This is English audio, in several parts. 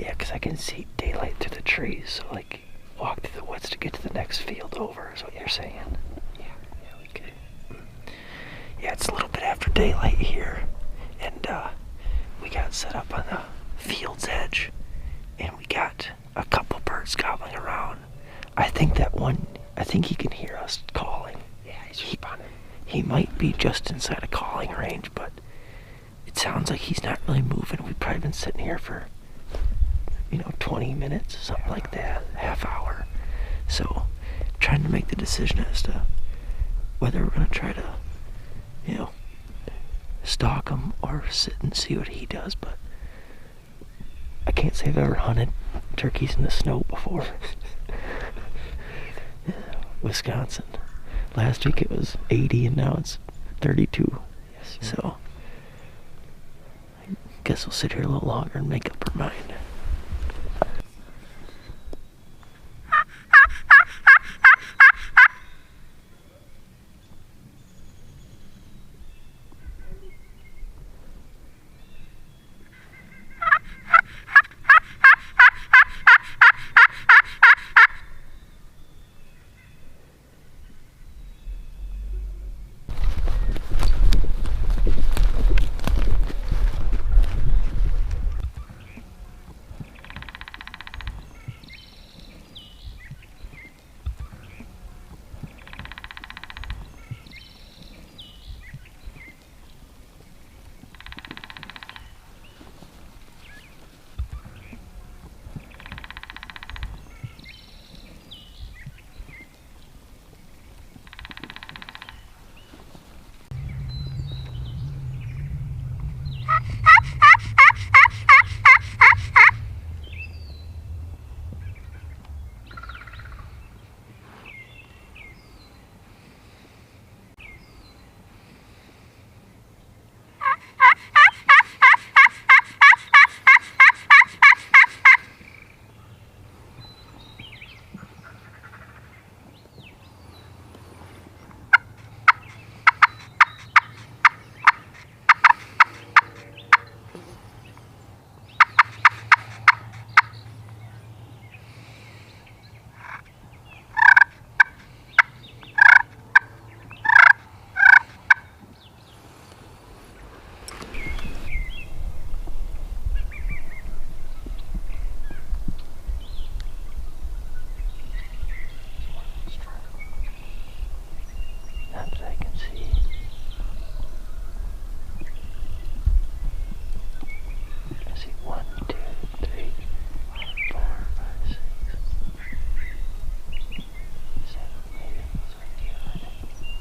Yeah, because I can see daylight through the trees, so like walk through the woods to get to the next field over is what you're saying. Yeah. Okay. Yeah, it's a little bit after daylight here, and we got set up on the field's edge, and we got a couple birds gobbling around. I think he can hear us calling. Yeah, he's responding. He might be just inside a calling range, but it sounds like he's not really moving. We've probably been sitting here for 20 minutes, something like that, half hour. So, trying to make the decision as to whether we're going to try to, stalk him or sit and see what he does, but I can't say I've ever hunted turkeys in the snow before. Yeah, Wisconsin. Last week it was 80 and now it's 32. Yes, so, I guess we'll sit here a little longer and make up our mind.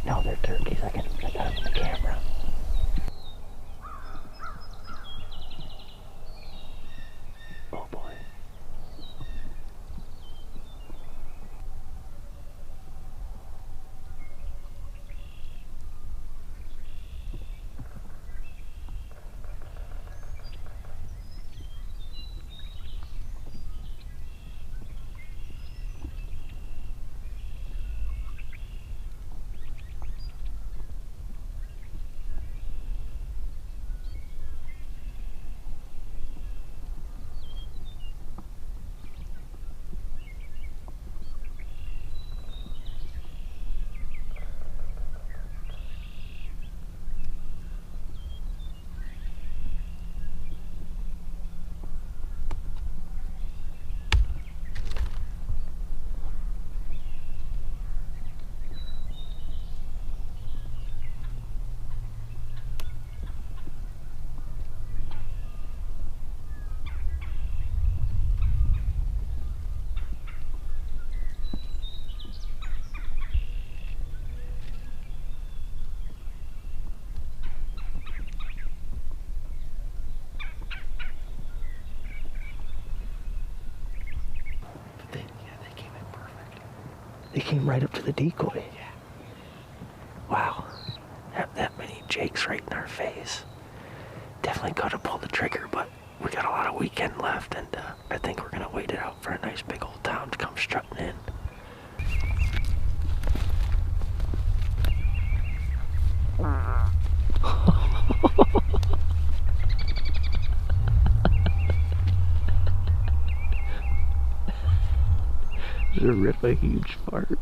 No, they're turkeys. I got them in the camera. Oh boy. They came right up to the decoy. Yeah. Wow. That many jakes right in our face. Definitely could have pulled the trigger, but we got a lot of weekend left, and I think we're going to wait it out for a nice big old town to come strutting in. to rip a huge fart.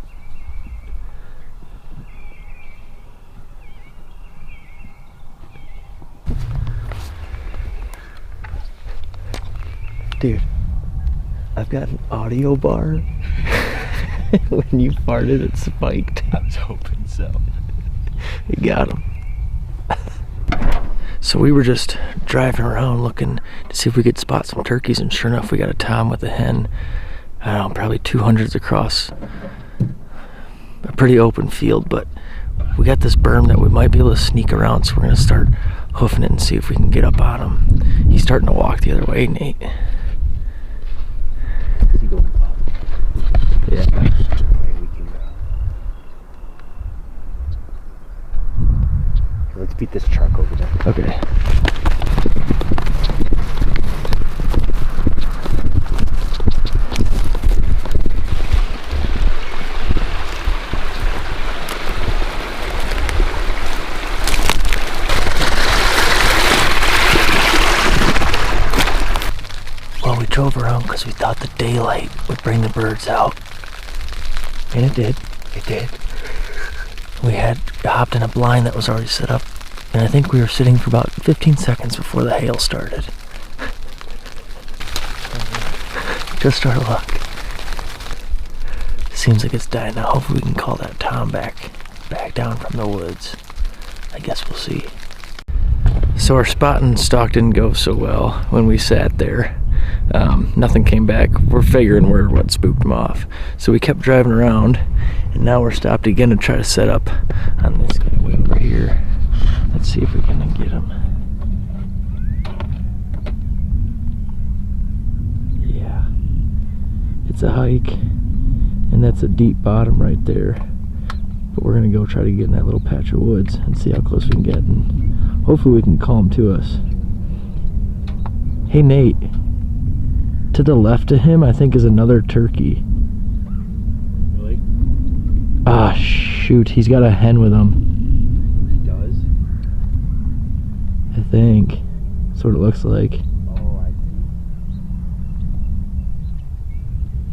Dude, I've got an audio bar. When you farted, it spiked. I was hoping so. You got him. So we were just driving around looking to see if we could spot some turkeys, and sure enough, we got a tom with a hen. I don't know, probably 200s across a pretty open field, but we got this berm that we might be able to sneak around, so we're gonna start hoofing it and see if we can get up on him. He's starting to walk the other way, Nate. Is he going up? Yeah. Let's beat this truck over there. Okay. Well, we drove around because we thought the daylight would bring the birds out. And it did. It did. We had hopped in a blind that was already set up, and I think we were sitting for about 15 seconds before the hail started. Just our luck. Seems like it's dying now. Hopefully we can call that tom back down from the woods. I guess we'll see. So our spot and stalk didn't go so well when we sat there. Nothing came back. We're figuring we're what spooked them off. So we kept driving around, and now we're stopped again to try to set up on this guy way over here. Let's see if we can get him. Yeah. It's a hike, and that's a deep bottom right there. But we're gonna go try to get in that little patch of woods and see how close we can get, and hopefully we can call him to us. Hey Nate, to the left of him I think is another turkey. Really? Ah shoot, he's got a hen with him. He does? I think. That's what it looks like. Oh, I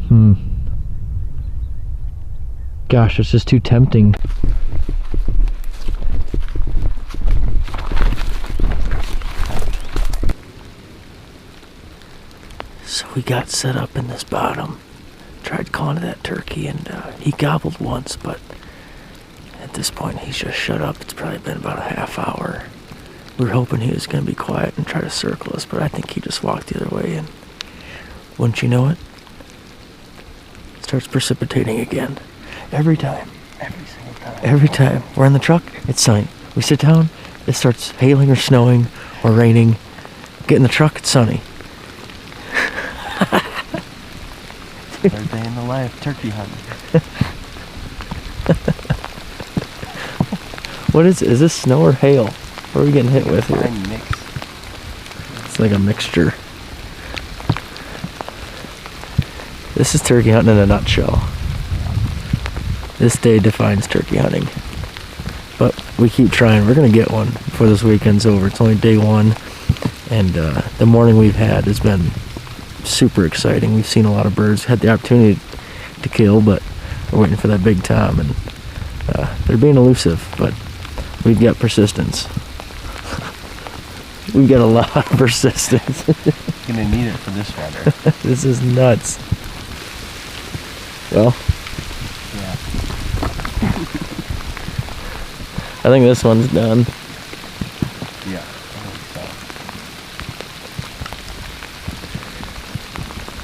see. Gosh, it's just too tempting. So we got set up in this bottom. Tried calling to that turkey, and he gobbled once, but at this point he's just shut up. It's probably been about a half hour. We were hoping he was going to be quiet and try to circle us, but I think he just walked the other way, and wouldn't you know it, it starts precipitating again. Every time. Every single time. Every time. We're in the truck, it's sunny. We sit down, it starts hailing or snowing or raining. Get in the truck, it's sunny. Third day in the life, turkey hunting. What is this snow or hail? What are we getting hit with here? Fine mix. It's like a mixture. This is turkey hunting in a nutshell. This day defines turkey hunting. But we keep trying. We're going to get one before this weekend's over. It's only day one. And the morning we've had has been super exciting. We've seen a lot of birds. Had the opportunity to kill, but we're waiting for that big tom. And they're being elusive, but we've got persistence. We've got a lot of persistence. Gonna need it for this weather. This is nuts. Well, Yeah. I think this one's done. Yeah, I think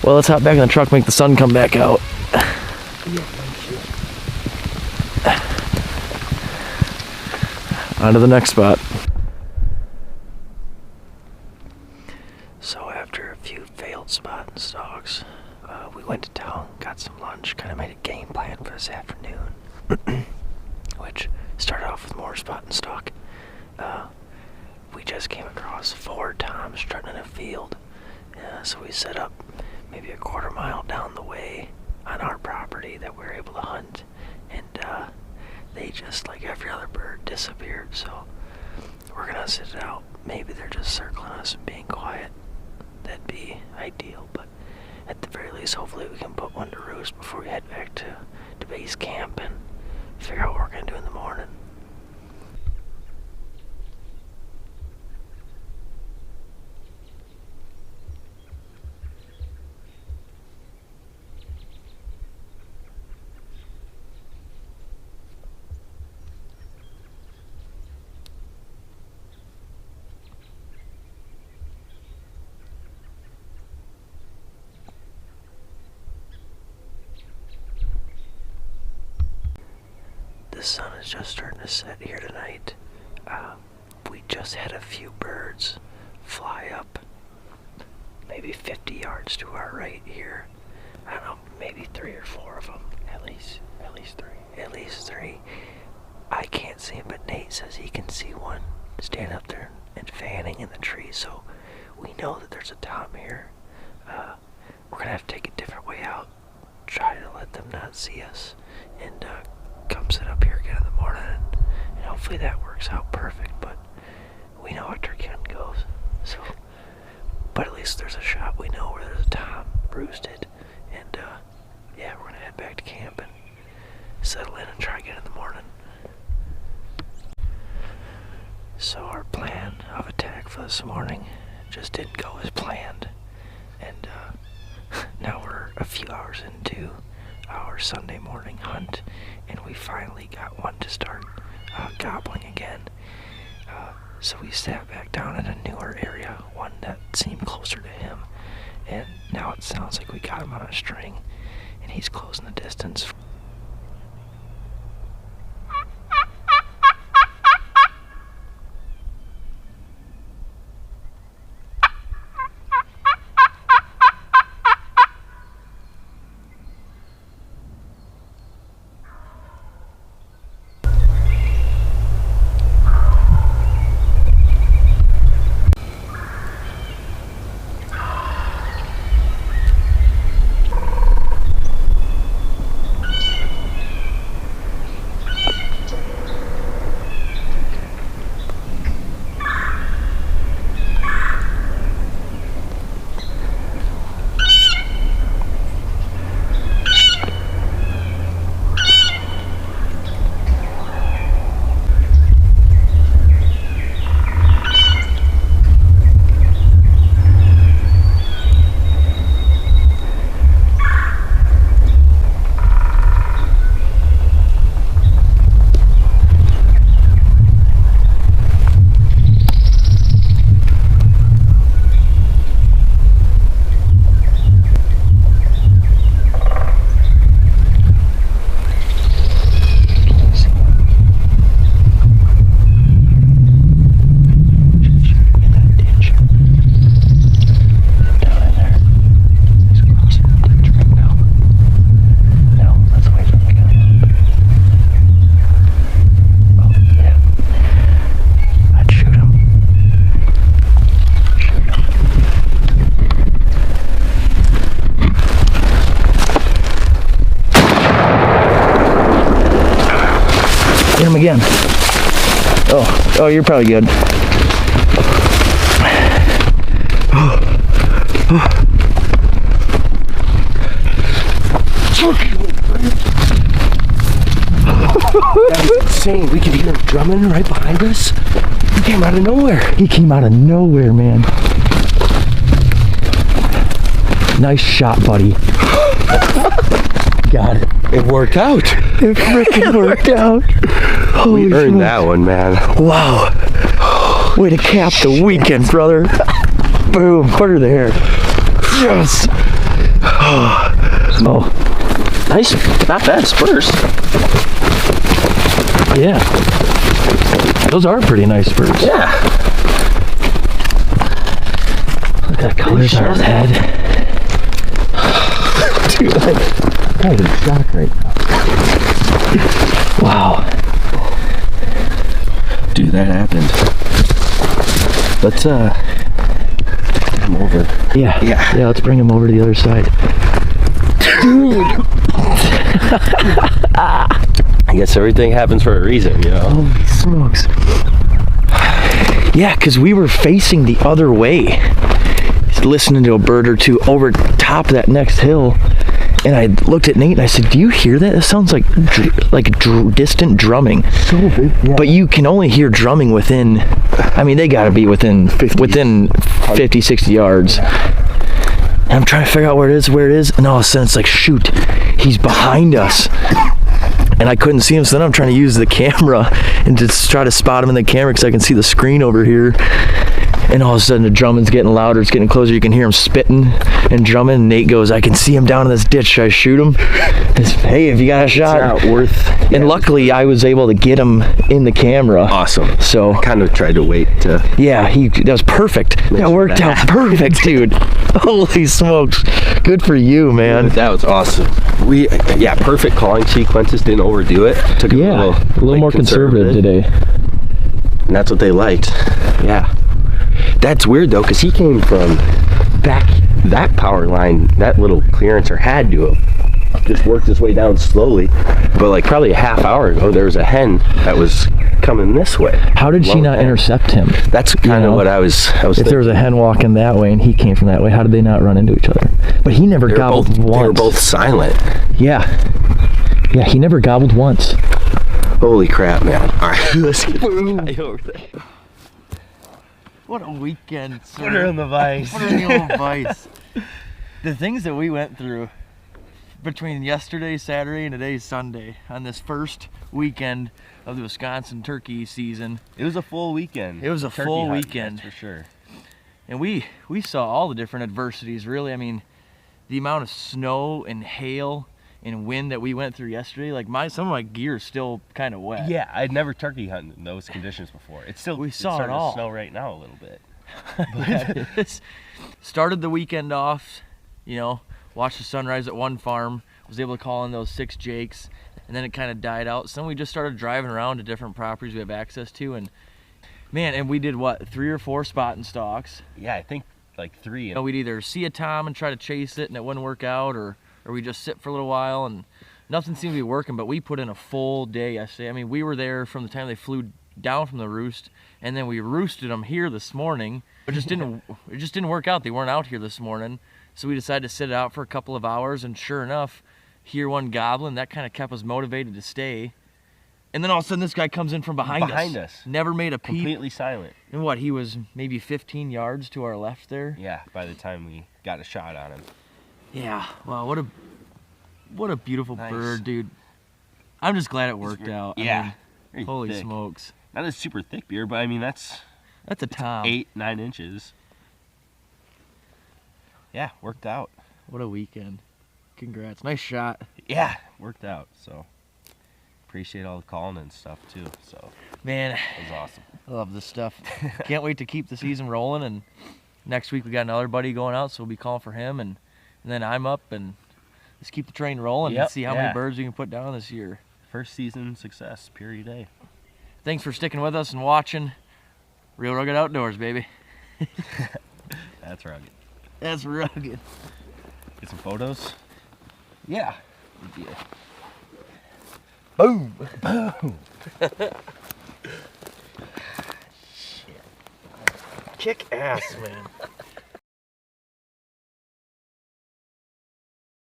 so. Well, let's hop back in the truck, make the sun come back out. On to the next spot. So after a few failed spot and stalks, we went to town, got some lunch, kind of made a game plan for this afternoon, which started off with more spot and stalk. We just came across 4 toms strutting in a field, so we set up maybe a quarter mile down the way on our property that we were able to hunt, and they just, like every other bird, disappeared. So we're gonna sit it out. Maybe they're just circling us and being quiet. That'd be ideal, but at the very least, hopefully we can put one to roost before we head back to base camp and figure out what we're going to do in the morning. The sun is just starting to set here tonight. We just had a few birds fly up maybe 50 yards to our right here. I don't know, maybe 3 or 4 of them. At least 3. I can't see him, but Nate says he can see one stand up there and fanning in the tree, so we know that there's a tom here. We're gonna have to take a different way out, try to let them not see us, and come sit up here again in the morning, and hopefully that works out perfect. But we know how turkey hunting goes, so. But at least there's a shot. We know where there's a tom roosted, and yeah, we're gonna head back to camp and settle in and try again in the morning. So our plan of attack for this morning just didn't go as planned, and now we're a few hours into our Sunday morning hunt, and we finally got one to start gobbling again. So we sat back down in a newer area, one that seemed closer to him, and now it sounds like we got him on a string, and he's closing the distance. Hit him again. Oh, you're probably good. That was insane. We could hear him drumming right behind us. He came out of nowhere. He came out of nowhere, man. Nice shot, buddy. Got it. It worked out. It freaking worked out. Holy We earned smokes. that one, man. Wow. Way to cap the weekend, brother. Boom. Put her there. Yes. Oh. Nice. Not bad spurs. Yeah. Those are pretty nice spurs. Yeah. Look at that colors on his head. Dude, I'm in shock right now. Wow. Dude, that happened. Let's bring him over. Yeah, let's bring him over to the other side. Dude! I guess everything happens for a reason, you know? Holy smokes. Yeah, because we were facing the other way. listening to a bird or two over top of that next hill. And I looked at Nate and I said, "Do you hear that? It sounds like distant drumming." So big. Yeah. But you can only hear drumming within, I mean, they got to be within 50, 60 yards. And I'm trying to figure out where it is. And all of a sudden it's like, shoot, he's behind us. And I couldn't see him, so then I'm trying to use the camera and just try to spot him in the camera because I can see the screen over here. And all of a sudden the drumming's getting louder, it's getting closer, you can hear him spitting and drumming. And Nate goes, "I can see him down in this ditch, should I shoot him?" Hey, if you got a shot. It's not worth. And luckily I was able to get him in the camera. Awesome. So I kind of tried to wait to. yeah, that was perfect. That worked out perfect, dude. Holy smokes. Good for you, man. That was awesome. Perfect calling sequences, didn't overdo it. Took it Yeah, a little more conservative today. And that's what they liked. Yeah. That's weird though, because he came from back that power line, that little clearancer had to have just worked his way down slowly. But like probably a half hour ago, there was a hen that was coming this way. How did she not intercept him? That's kind of what I was if there was a hen walking that way and he came from that way, how did they not run into each other? But he never gobbled once. They were both silent. Yeah, he never gobbled once. Holy crap, man. All right, let's get the guy over there. What a weekend, sir. Put her in the vise. Put her in the old vise. The things that we went through between yesterday, Saturday, and today's Sunday on this first weekend of the Wisconsin turkey season. It was a full weekend. It was a full weekend. That's for sure. And we saw all the different adversities, really. I mean, the amount of snow and hail and wind that we went through yesterday, like some of my gear is still kind of wet. Yeah, I'd never turkey hunted in those conditions before. It's still starting to snow right now a little bit. Yeah, it started the weekend off, watched the sunrise at one farm, was able to call in those 6 jakes, and then it kind of died out. So then we just started driving around to different properties we have access to, and man, and we did what, 3 or 4 spot and stalks. Yeah, I think like 3. We'd either see a tom and try to chase it and it wouldn't work out, or we just sit for a little while and nothing seemed to be working. But we put in a full day yesterday. I mean, we were there from the time they flew down from the roost, and then we roosted them here this morning. It just didn't work out. They weren't out here this morning, so we decided to sit it out for a couple of hours, and sure enough, here one gobbling. That kind of kept us motivated to stay. And then all of a sudden this guy comes in from behind us. Never made a peep. Completely silent. And what, he was maybe 15 yards to our left there? Yeah, by the time we got a shot on him. Yeah, wow, what a beautiful bird, dude. I'm just glad it worked out. Yeah. I mean, holy smokes. Not a super thick beard, but I mean, that's a tom. 8-9 inches. Yeah, worked out. What a weekend. Congrats. Nice shot. Yeah, worked out. So appreciate all the calling and stuff too. So man, it was awesome. I love this stuff. Can't wait to keep the season rolling, and next week we got another buddy going out, so we'll be calling for him, and then I'm up, and let's keep the train rolling and see how many birds we can put down this year. First season success, period A. Thanks for sticking with us and watching Real Rugged Outdoors, baby. That's rugged. That's rugged. Get some photos? Yeah. Boom. Boom. Shit. Kick ass, man.